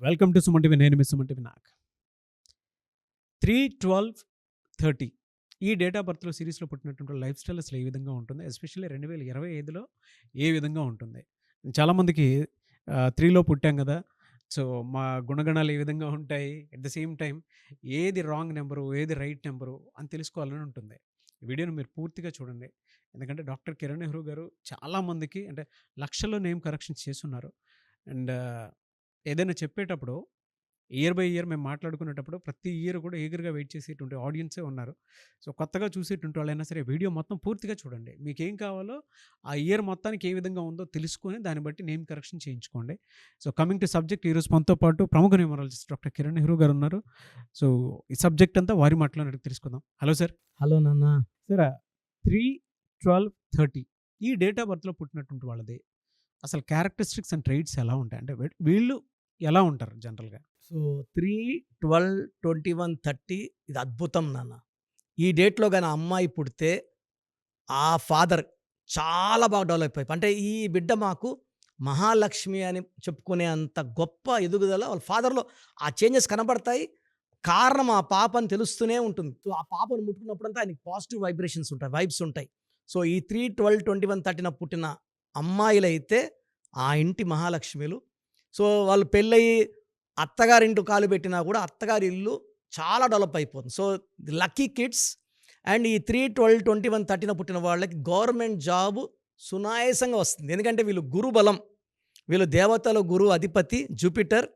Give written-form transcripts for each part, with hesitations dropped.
Welcome to Suman TV. నేను మీ Suman TV. నాకు 3-12-30 ఈ డేట్ ఆఫ్ బర్త్లో సిరీస్లో పుట్టినటువంటి లైఫ్ స్టైల్ అసలు ఏ విధంగా ఉంటుంది, ఎస్పెషల్లీ 2025లో ఏ విధంగా ఉంటుంది. చాలామందికి 3లో పుట్టాం కదా, సో మా గుణగణాలు ఏ విధంగా ఉంటాయి, అట్ ద సేమ్ టైం ఏది రాంగ్ నెంబరు ఏది రైట్ నెంబరు అని తెలుసుకోవాలని ఉంటుంది. ఈ వీడియోని మీరు పూర్తిగా చూడండి, ఎందుకంటే డాక్టర్ కిరణ్ నెహ్రూ గారు చాలామందికి అంటే లక్షల్లో నేమ్ కరెక్షన్స్ చేస్తున్నారు. అండ్ ఏదైనా చెప్పేటప్పుడు ఇయర్ బై ఇయర్ మేము మాట్లాడుకునేటప్పుడు ప్రతి ఇయర్ కూడా ఈగర్గా వెయిట్ చేసేటువంటి ఆడియన్సే ఉన్నారు. సో కొత్తగా చూసేటువంటి వాళ్ళైనా సరే వీడియో మొత్తం పూర్తిగా చూడండి. మీకేం కావాలో ఆ ఇయర్ మొత్తానికి ఏ విధంగా ఉందో తెలుసుకొని దాన్ని బట్టి నేమ్ కరెక్షన్ చేయించుకోండి. సో కమింగ్ టు సబ్జెక్ట్, ఈరోజు మనతో పాటు ప్రముఖ న్యూమరాలజిస్ట్ డాక్టర్ కిరణ్ నెహ్రూ గారు ఉన్నారు. సో ఈ సబ్జెక్ట్ అంతా వారి మాటలో అడిగి తెలుసుకుందాం. Hello sir. హలో నాన్న. సార్ 3-12-30 ఈ డేట్ ఆఫ్ బర్త్లో పుట్టినటువంటి వాళ్ళది అసలు క్యారెక్టరిస్టిక్స్ అండ్ ట్రైట్స్ ఎలా ఉంటాయి, అంటే వీళ్ళు ఎలా ఉంటారు జనరల్గా? సో 3-12-21-30 ఇది అద్భుతం నాన్న. ఈ డేట్లో కానీ అమ్మాయి పుడితే ఆ ఫాదర్ చాలా బాగా డెవలప్ అయిపోయి, అంటే ఈ బిడ్డ మాకు మహాలక్ష్మి అని చెప్పుకునే అంత గొప్ప ఎదుగుదల వాళ్ళ ఫాదర్లో ఆ చేంజెస్ కనబడతాయి. కారణం ఆ పాప అని తెలుస్తూనే ఉంటుంది. సో ఆ పాపను ముట్టుకున్నప్పుడంతా ఆయనకి పాజిటివ్ వైబ్రేషన్స్ ఉంటాయి, వైబ్స్ ఉంటాయి. సో ఈ 3-12-21-30 పుట్టిన అమ్మాయిలైతే ఆ ఇంటి మహాలక్ష్మిలు. సో వాళ్ళు పెళ్ళయి అత్తగారింటి కాలు పెట్టినా కూడా అత్తగారి ఇల్లు చాలా డెవలప్ అయిపోతుంది. So lucky kids. అండ్ ఈ 3-12-21-30 పుట్టిన వాళ్ళకి గవర్నమెంట్ జాబు సునాయాసంగా వస్తుంది, ఎందుకంటే వీళ్ళు గురు బలం, వీళ్ళు దేవతల గురు అధిపతి జూపిటర్,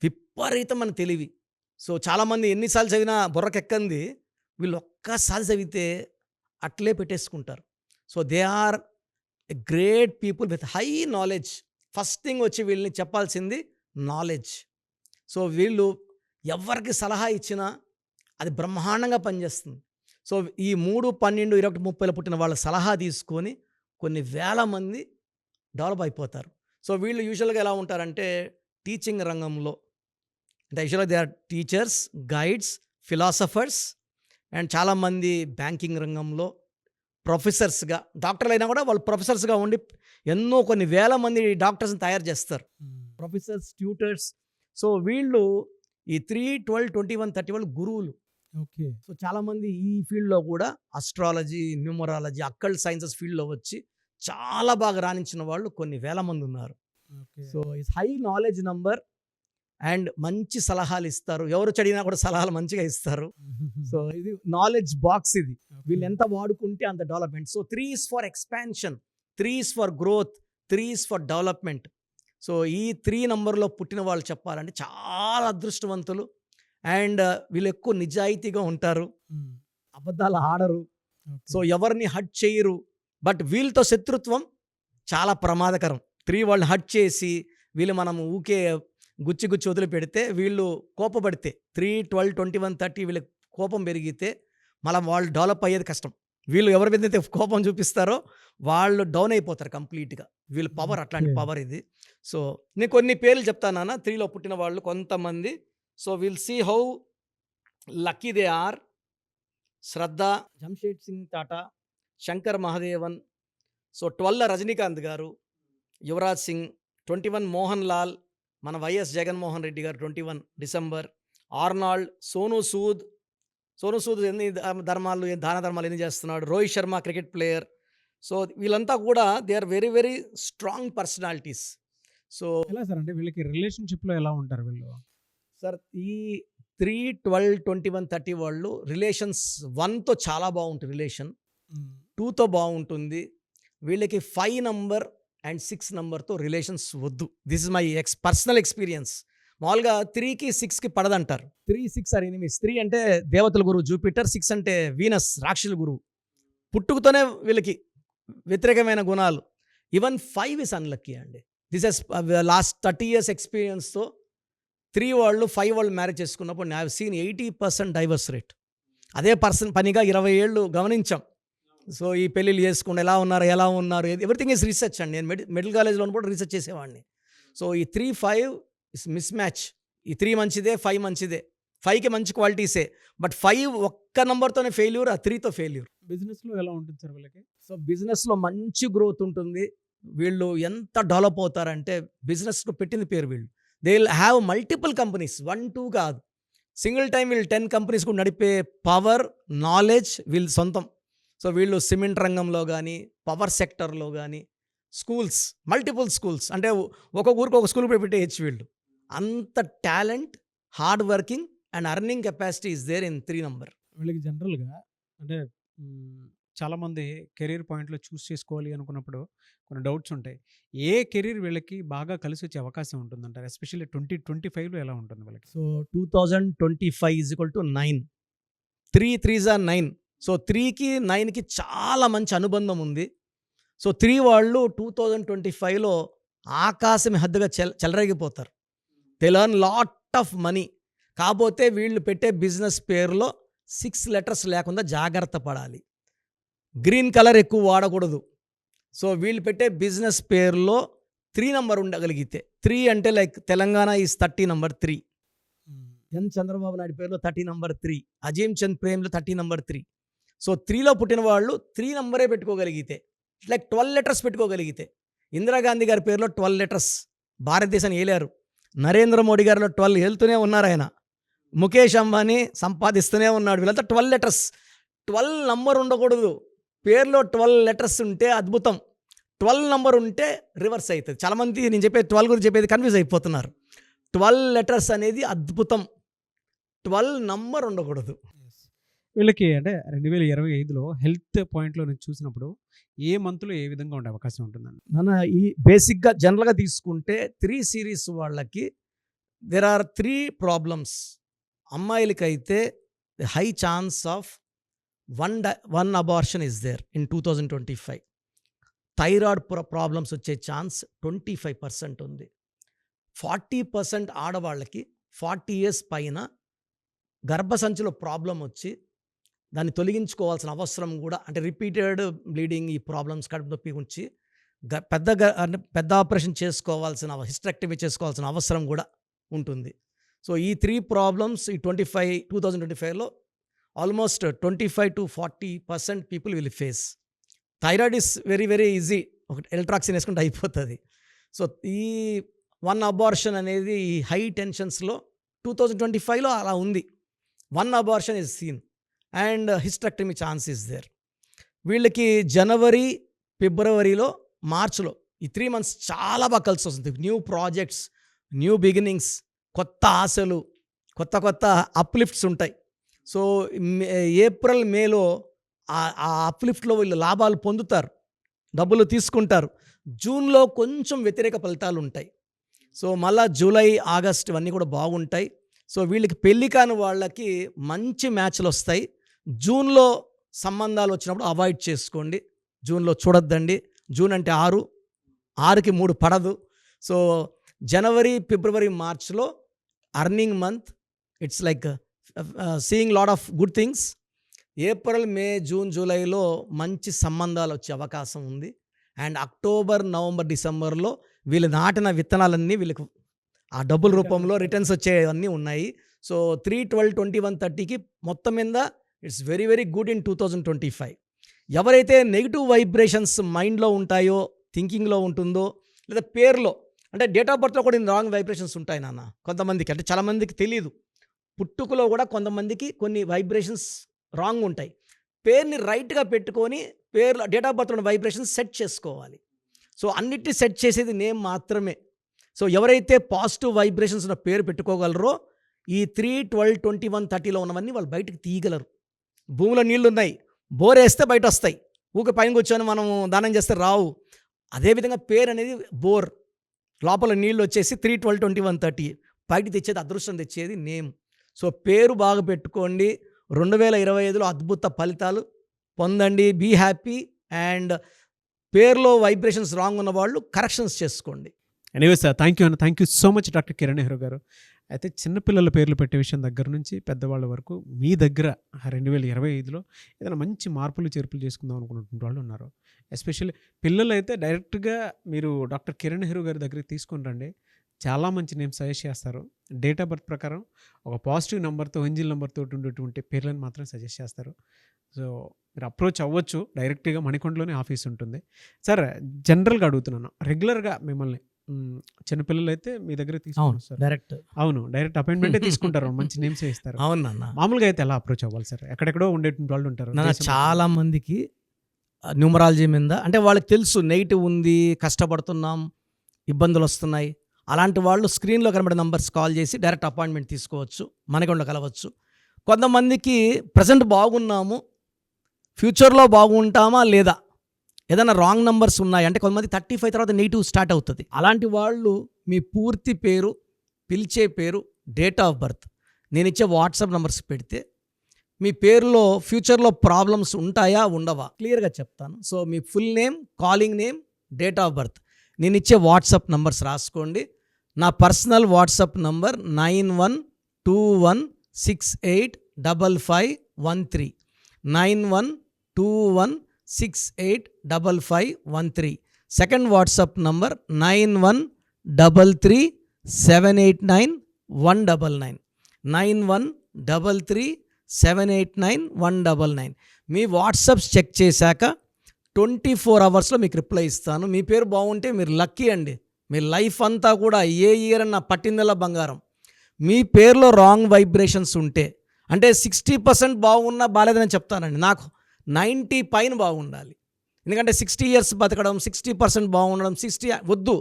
విపరీతమైన తెలివి. సో చాలామంది ఎన్నిసార్లు చదివినా బుర్రకెక్కంది, వీళ్ళు ఒక్కసారి చదివితే అట్లే పెట్టేసుకుంటారు. So they are a great people with high knowledge. First thing వచ్చి వీళ్ళని చెప్పాల్సింది నాలెడ్జ్. సో వీళ్ళు ఎవరికి సలహా ఇచ్చినా అది బ్రహ్మాండంగా పనిచేస్తుంది. సో ఈ 3-12-21-30 పుట్టిన వాళ్ళ సలహా తీసుకొని కొన్ని వేల మంది డెవలప్ అయిపోతారు. సో వీళ్ళు యూజువల్గా ఎలా ఉంటారంటే టీచింగ్ రంగంలో, అంటే యూజువల్గా they are teachers, guides, philosophers. And చాలామంది బ్యాంకింగ్ రంగంలో ప్రొఫెసర్స్గా, డాక్టర్లు అయినా కూడా వాళ్ళు ప్రొఫెసర్స్గా ఉండి ఎన్నో కొన్ని వేల మంది డాక్టర్స్ని తయారు చేస్తారు, ప్రొఫెసర్స్, ట్యూటర్స్. సో వీళ్ళు ఈ 3-12-21-30 వాళ్ళు గురువులు. ఓకే. సో చాలామంది ఈ ఫీల్డ్లో కూడా అస్ట్రాలజీ, న్యూమరాలజీ, అక్కల్ట్ సైన్సెస్ ఫీల్డ్లో వచ్చి చాలా బాగా రాణించిన వాళ్ళు కొన్ని వేల మంది ఉన్నారు. So it's high knowledge number. And మంచి సలహాలు ఇస్తారు, ఎవరు చదివినా కూడా సలహాలు మంచిగా ఇస్తారు. సో ఇది నాలెడ్జ్ బాక్స్. ఇది వీళ్ళు ఎంత వాడుకుంటే అంత development. So 3 is for expansion, 3 is for growth, 3 is for development. So ఈ 3 నంబర్లో పుట్టిన వాళ్ళు చెప్పాలంటే చాలా అదృష్టవంతులు. అండ్ వీళ్ళు ఎక్కువ నిజాయితీగా ఉంటారు, అబద్ధాలు ఆడరు. సో ఎవరిని హట్ చేయరు. బట్ వీళ్ళతో శత్రుత్వం చాలా ప్రమాదకరం. 3 వాళ్ళని హట్ చేసి వీళ్ళు మనం ఊకే గుచ్చి వదిలిపెడితే, వీళ్ళు కోపపడితే 3-12-21-30 వీళ్ళకి కోపం పెరిగితే మళ్ళీ వాళ్ళు డెవలప్ అయ్యేది కష్టం. వీళ్ళు ఎవరి మీద అయితే కోపం చూపిస్తారో వాళ్ళు డౌన్ అయిపోతారు కంప్లీట్గా. వీళ్ళ పవర్ అట్లాంటి పవర్ ఇది. సో నేను కొన్ని పేర్లు చెప్తాను నాన్న 3లో పుట్టిన వాళ్ళు కొంతమంది. So will see how lucky they are. Shraddha, Jamshed Singh Tata, Shankar Mahadevan. So 12 Rajinikanth garu, Yuvraj Singh. 21 Mohan Lal, మన వైఎస్ జగన్మోహన్ రెడ్డి గారు 21 డిసెంబర్. ఆర్నాల్డ్, సోనూ సూద్ ఎన్ని దాన ధర్మాలు ఎన్ని చేస్తున్నాడు. Rohit Sharma cricket player. So వీళ్ళంతా కూడా they are very very strong personalities. So ఎలా సార్, అంటే వీళ్ళకి రిలేషన్షిప్లో ఎలా ఉంటారు వీళ్ళు? సార్ ఈ 3-12-21-30 వాళ్ళు రిలేషన్స్ 1తో చాలా బాగుంటుంది, రిలేషన్ 2తో బాగుంటుంది. వీళ్ళకి 5 నంబర్ అండ్ 6 నంబర్తో రిలేషన్స్ వద్దు. This is my personal experience. మామూలుగా 3కి 6కి పడదంటారు. 3-6 ఆర్ ఎనిమీస్. 3 అంటే దేవతల గురువు జూపిటర్, 6 అంటే వీనస్ రాక్షసుల గురువు. పుట్టుకతోనే వీళ్ళకి వ్యతిరేకమైన గుణాలు. ఈవెన్ 5 ఇస్ అన్లక్కీ అండి. దిస్ హెస్ లాస్ట్ 30 years ఎక్స్పీరియన్స్తో 3 వాళ్ళు 5 వాళ్ళు మ్యారేజ్ చేసుకున్నప్పుడు నేను హ్యావ్ సీన్ 80% డైవర్స్ రేట్. అదే పనిగా 20 ఏళ్ళు గమనించాం. సో ఈ పెళ్ళిళ్ళు చేసుకుంటే ఎలా ఉన్నారు ఎవ్రీథింగ్ ఈజ్ రీసెర్చ్ అండి. నేను మెడికల్ కాలేజ్లో కూడా రీసెర్చ్ చేసేవాడిని. సో ఈ 3-5 ఇస్ మిస్ మ్యాచ్. ఈ 3 మంచిదే, 5 మంచిదే. 5కి మంచి క్వాలిటీసే, బట్ 5 ఒక్క నెంబర్తోనే ఫెయిల్యూర్, ఆ 3తో ఫెయిల్యూర్. బిజినెస్లో ఎలా ఉంటుంది సార్ వీళ్ళకి? సో బిజినెస్లో మంచి గ్రోత్ ఉంటుంది. వీళ్ళు ఎంత డెవలప్ అవుతారంటే బిజినెస్కు పెట్టింది పేరు వీళ్ళు they will have multiple companies, 1, 2 కాదు. సింగిల్ టైమ్ వీళ్ళు 10 కంపెనీస్ కూడా నడిపే పవర్, నాలెడ్జ్ వీళ్ళు సొంతం. సో వీళ్ళు సిమెంట్ రంగంలో గానీ, పవర్ సెక్టర్‌లో గానీ, స్కూల్స్, మల్టిపుల్ స్కూల్స్ అంటే ఒక్కొక్క ఊరికి ఒక స్కూల్ పెట్టేయచ్చు వీళ్ళు. అంత talent, hard working and earning capacity is there in 3 number. వీళ్ళకి జనరల్‌గా అంటే చాలామంది కెరీర్ పాయింట్‌లో చూస్ చేసుకోవాలి అనుకున్నప్పుడు కొన్ని డౌట్స్ ఉంటాయి. ఏ కెరీర్ వీళ్ళకి బాగా కలిసొచ్చే అవకాశం ఉంటుందంటారు? ఎస్పెషల్లీ 2025లో ఎలా ఉంటుంది వీళ్ళకి? సో 2025 = 9. 3 3s are 9. సో 3కి 9కి చాలా మంచి అనుబంధం ఉంది. సో 3 వాళ్ళు 2025లో ఆకాశం హద్దుగా చెలరేగిపోతారు. They learn lot of money. కాకపోతే వీళ్ళు పెట్టే బిజినెస్ పేరులో 6 లెటర్స్ లేకుండా జాగ్రత్త పడాలి. గ్రీన్ కలర్ ఎక్కువ వాడకూడదు. సో వీళ్ళు పెట్టే బిజినెస్ పేరులో 3 నంబర్ ఉండగలిగితే, 3 అంటే like Telangana is 30 number 3. N Chandrababu Naidu పేరులో 30 నంబర్ 3, అజీమ్ చంద్ ప్రేమ్లో 30 నంబర్ 3. సో 3లో పుట్టిన వాళ్ళు 3 నంబరే పెట్టుకోగలిగితే, లైక్ 12 లెటర్స్ పెట్టుకోగలిగితే, ఇందిరాగాంధీ గారి పేరులో 12 లెటర్స్ భారతదేశాన్ని ఏలారు. నరేంద్ర మోడీ గారిలో 12 వెళ్తూనే ఉన్నారు ఆయన. ముఖేష్ అంబానీ సంపాదిస్తూనే ఉన్నాడు. వీళ్ళంతా 12 లెటర్స్. 12 నంబర్ ఉండకూడదు. పేరులో 12 లెటర్స్ ఉంటే అద్భుతం. 12 నంబర్ ఉంటే రివర్స్ అవుతుంది. చాలామంది నేను చెప్పేది 12 గురించి చెప్పేది కన్ఫ్యూజ్ అయిపోతున్నారు. 12 లెటర్స్ అనేది అద్భుతం. 12 నంబర్ ఉండకూడదు. వీళ్ళకి అంటే 2025లో హెల్త్ పాయింట్‌లో నుంచి చూసినప్పుడు ఏ మంత్‌లో ఏ విధంగా ఉండే అవకాశం ఉంటుందండి? నాన్న ఈ బేసిక్‌గా జనరల్‌గా తీసుకుంటే 3 సిరీస్ వాళ్ళకి దేర్ ఆర్ 3 ప్రాబ్లమ్స్. అమ్మాయిలకైతే high chance of 1 abortion is there in 2025. Thyroid problems వచ్చే ఛాన్స్ 25% ఉంది. 40% ఆడవాళ్ళకి 40 ఇయర్స్ పైన గర్భసంచిలో ప్రాబ్లం వచ్చి దాన్ని తొలగించుకోవాల్సిన అవసరం కూడా, అంటే రిపీటెడ్ బ్లీడింగ్, ఈ ప్రాబ్లమ్స్ కడుపు నొప్పి ఉంచి అంటే పెద్ద ఆపరేషన్ చేసుకోవాల్సిన, హిస్టరెక్టమీ చేసుకోవాల్సిన అవసరం కూడా ఉంటుంది. సో ఈ 3 ప్రాబ్లమ్స్ ఈ 2025లో almost 25-40% people will face. Thyroid is very very easy, ఒక ఎల్ట్రాక్సిన్ వేసుకుంటే అయిపోతుంది. సో ఈ 1 అబార్షన్ అనేది ఈ హై టెన్షన్స్లో 2025లో అలా ఉంది. 1 abortion is seen and hysterectomy chance is there. వీళ్ళకి జనవరి, ఫిబ్రవరిలో, మార్చ్లో ఈ 3 మంత్స్ చాలా బాగా కలిసి వస్తుంది. న్యూ ప్రాజెక్ట్స్, న్యూ బిగినింగ్స్, కొత్త ఆశలు, కొత్త కొత్త అప్లిఫ్ట్స్ ఉంటాయి. సో ఏప్రిల్, మేలో ఆ అప్లిఫ్ట్లో వీళ్ళు లాభాలు పొందుతారు, డబ్బులు తీసుకుంటారు. జూన్లో కొంచెం వ్యతిరేక ఫలితాలు ఉంటాయి. సో మళ్ళా జూలై, ఆగస్ట్ ఇవన్నీ కూడా బాగుంటాయి. సో వీళ్ళకి పెళ్లి కాని వాళ్ళకి మంచి మ్యాచ్లు వస్తాయి. జూన్లో సంబంధాలు వచ్చినప్పుడు అవాయిడ్ చేసుకోండి. జూన్లో చూడొద్దండి. జూన్ అంటే 6, 6కి 3 పడదు. సో జనవరి, ఫిబ్రవరి, మార్చ్లో earning month, it's like seeing lot of good things. April, May, June, జూలైలో మంచి సంబంధాలు వచ్చే అవకాశం ఉంది. అండ్ అక్టోబర్, నవంబర్, డిసెంబర్లో వీళ్ళు నాటిన విత్తనాలన్నీ వీళ్ళకి ఆ డబ్బుల రూపంలో రిటర్న్స్ వచ్చేవన్నీ ఉన్నాయి. సో 3, 12, 21, 30కి మొత్తం మీద it's very very good in 2025. ఎవరైతే నెగిటివ్ వైబ్రేషన్స్ మైండ్లో ఉంటాయో, థింకింగ్లో ఉంటుందో, లేదా పేరులో, అంటే డేట్ ఆఫ్ బర్త్లో కూడా రాంగ్ వైబ్రేషన్స్ ఉంటాయి నాన్న కొంతమందికి. అంటే చాలామందికి తెలియదు. పుట్టుకలో కూడా కొంతమందికి కొన్ని వైబ్రేషన్స్ రాంగ్ ఉంటాయి. పేరుని రైట్గా పెట్టుకొని పేర్లో డేట్ ఆఫ్ బర్త్లో వైబ్రేషన్స్ సెట్ చేసుకోవాలి. సో అన్నిటిని సెట్ చేసేది నేమ్ మాత్రమే. సో ఎవరైతే పాజిటివ్ వైబ్రేషన్స్ ఉన్న పేరు పెట్టుకోగలరో ఈ 3, 12, 21, 30లో ఉన్నవన్నీ వాళ్ళు బయటకు తీయగలరు. భూమిలో నీళ్లు ఉన్నాయి, బోర్ వేస్తే బయట వస్తాయి. ఊక పైన కూర్చొని మనం దానం చేస్తే రావు. అదేవిధంగా పేరు అనేది బోర్, లోపల నీళ్ళు వచ్చేసి 3, 12, 21, 30 బయట తెచ్చేది, అదృష్టం తెచ్చేది నేమ్. సో పేరు బాగా పెట్టుకోండి. 2025లో అద్భుత ఫలితాలు పొందండి. Be happy. అండ్ పేరులో వైబ్రేషన్స్ రాంగ్ ఉన్న వాళ్ళు కరెక్షన్స్ చేసుకోండి. ఎనీవే సార్, థ్యాంక్ యూ అన్న. Thank you so much doctor Kiran Nehru garu. అయితే చిన్నపిల్లల పేర్లు పెట్టే విషయం దగ్గర నుంచి పెద్దవాళ్ళ వరకు మీ దగ్గర 2025లో ఏదైనా మంచి మార్పులు చేర్పులు చేసుకుందాం అనుకున్నటువంటి వాళ్ళు ఉన్నారు. ఎస్పెషల్లీ పిల్లలు అయితే డైరెక్ట్గా మీరు డాక్టర్ కిరణ్ నెహ్రూ గారి దగ్గరికి తీసుకొని రండి. చాలా మంచి నేమ్ సజెస్ట్ చేస్తారు. డేట్ ఆఫ్ బర్త్ ప్రకారం ఒక పాజిటివ్ నెంబర్తో, ఏంజిల్ నెంబర్తో ఉండేటువంటి పేర్లను మాత్రం సజెస్ట్ చేస్తారు. సో మీరు అప్రోచ్ అవ్వచ్చు. డైరెక్ట్గా మణికొండలోనే ఆఫీస్ ఉంటుంది. సార్, జనరల్గా అడుగుతున్నాను, రెగ్యులర్గా మిమ్మల్ని చిన్నపిల్లలైతే మీ దగ్గర అవును. తీసుకొని వస్తారు. డైరెక్ట్. అవును. డైరెక్ట్ అపాయింట్‌మెంటే తీసుకుంటారు. మంచి నేమ్సే ఇస్తారు. అవును నాన్న. మామూలుగా అయితే ఎలా అప్రోచ్ అవ్వాలి సార్? ఎక్కడెక్కడో ఉండేటువంటి వాళ్ళు ఉంటారు. నాన్న దేశం చాలా మందికి న్యూమరాలజీ మీద అంటే వాళ్ళకి తెలుసు నెగెటివ్ ఉంది, కష్టపడుతున్నాం, ఇబ్బందులొస్తున్నాయి. అలాంటి వాళ్ళు స్క్రీన్‌లో కనబడే నంబర్స్ కాల్ చేసి డైరెక్ట్ అపాయింట్‌మెంట్ తీసుకోవచ్చు. మనకుండా కలవచ్చు. కొంతమందికి ప్రెజెంట్ బాగున్నాము, ఫ్యూచర్‌లో బాగుంటామా లేదా? ఏదైనా రాంగ్ నంబర్స్ ఉన్నాయి అంటే కొంతమంది 35 తర్వాత నెగెటివ్ స్టార్ట్ అవుతుంది. అలాంటి వాళ్ళు మీ పూర్తి పేరు, పిలిచే పేరు, డేట్ ఆఫ్ బర్త్ నేనిచ్చే వాట్సాప్ నంబర్స్ పెడితే మీ పేరులో ఫ్యూచర్‌లో ప్రాబ్లమ్స్ ఉంటాయా? ఉండవా? క్లియర్‌గా చెప్తాను. సో మీ full name, calling name, date of birth నేనిచ్చే వాట్సాప్ నంబర్స్ రాసుకోండి. నా personal WhatsApp number 9121685513 9121685513. Second WhatsApp number 9133789199 9133789199. మీ వాట్సాప్స్ చెక్ చేశాక 24 అవర్స్లో మీకు రిప్లై ఇస్తాను. మీ పేరు బాగుంటే మీరు లక్కీ అండి. మీ లైఫ్ అంతా కూడా ఏ ఇయర్ అన్న పట్టిందల్లా బంగారం. మీ పేరులో రాంగ్ వైబ్రేషన్స్ ఉంటే అంటే 60% బాగున్నా బాలేదని చెప్తానండి. నాకు 90 పైన బాగుండాలి. ఎందుకంటే 60 ఇయర్స్ బతకడం, 60% బాగుండడం, 60 వద్దు.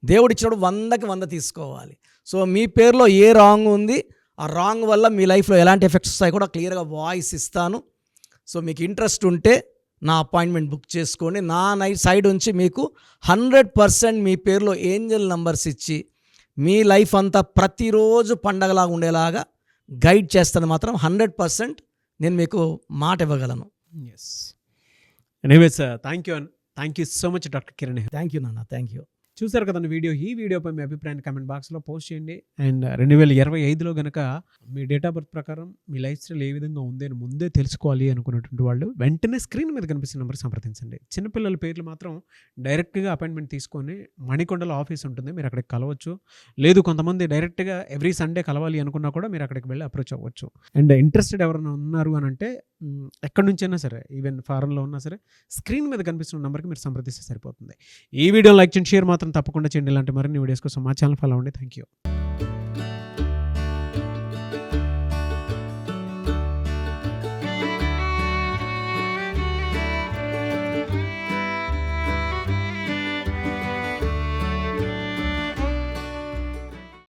దేవుడిచ్చినప్పుడు 100కి 100 తీసుకోవాలి. సో మీ పేరులో ఏ రాంగ్ ఉంది, ఆ రాంగ్ వల్ల మీ లైఫ్లో ఎలాంటి ఎఫెక్ట్స్ వస్తాయి కూడా క్లియర్గా వాయిస్ ఇస్తాను. సో మీకు ఇంట్రెస్ట్ ఉంటే నా అపాయింట్మెంట్ బుక్ చేసుకోండి. నా సైడ్ నుంచి మీకు 100% మీ పేరులో ఏంజల్ నంబర్స్ ఇచ్చి మీ లైఫ్ అంతా ప్రతిరోజు పండగలాగా ఉండేలాగా గైడ్ చేస్తాను. మాత్రం 100% నేను మీకు మాట ఇవ్వగలను. Yes. Anyways thank you so much doctor Kiran. Thank you నాన్న. Thank you. చూసారు కదండి వీడియో. ఈ వీడియోపై మీ అభిప్రాయాన్ని కామెంట్ బాక్స్లో పోస్ట్ చేయండి. అండ్ 2025లో కనుక మీ డేట్ ఆఫ్ బర్త్ ప్రకారం మీ లైఫ్ స్టైల్ ఏ విధంగా ఉంది అని ముందే తెలుసుకోవాలి అనుకున్నటువంటి వాళ్ళు వెంటనే స్క్రీన్ మీద కనిపిస్తున్న నెంబర్ సంప్రదించండి. చిన్నపిల్లల పేర్లు మాత్రం డైరెక్ట్గా అపాయింట్మెంట్ తీసుకొని మణికొండలో ఆఫీస్ ఉంటుంది, మీరు అక్కడికి కలవచ్చు. లేదు కొంతమంది డైరెక్ట్గా ఎవ్రీ సండే కలవాలి అనుకున్నా కూడా మీరు అక్కడికి వెళ్ళి అప్రోచ్ అవ్వచ్చు. అండ్ ఇంట్రెస్టెడ్ ఎవరైనా ఉన్నారు అని అంటే ఎక్కడి నుంచైనా సరే, ఈవెన్ ఫారెన్లో ఉన్నా సరే, స్క్రీన్ మీద కనిపిస్తున్న నెంబర్కి మీరు సంప్రదిస్తే సరిపోతుంది. ఈ వీడియో లైక్ చేయండి, షేర్ మాత్రం తప్పకుండా చేయండి. ఇలాంటి మరిన్ని వీడియోస్ కోసం మా ఛానల్ ఫాలో అవ్వండి. Thank you.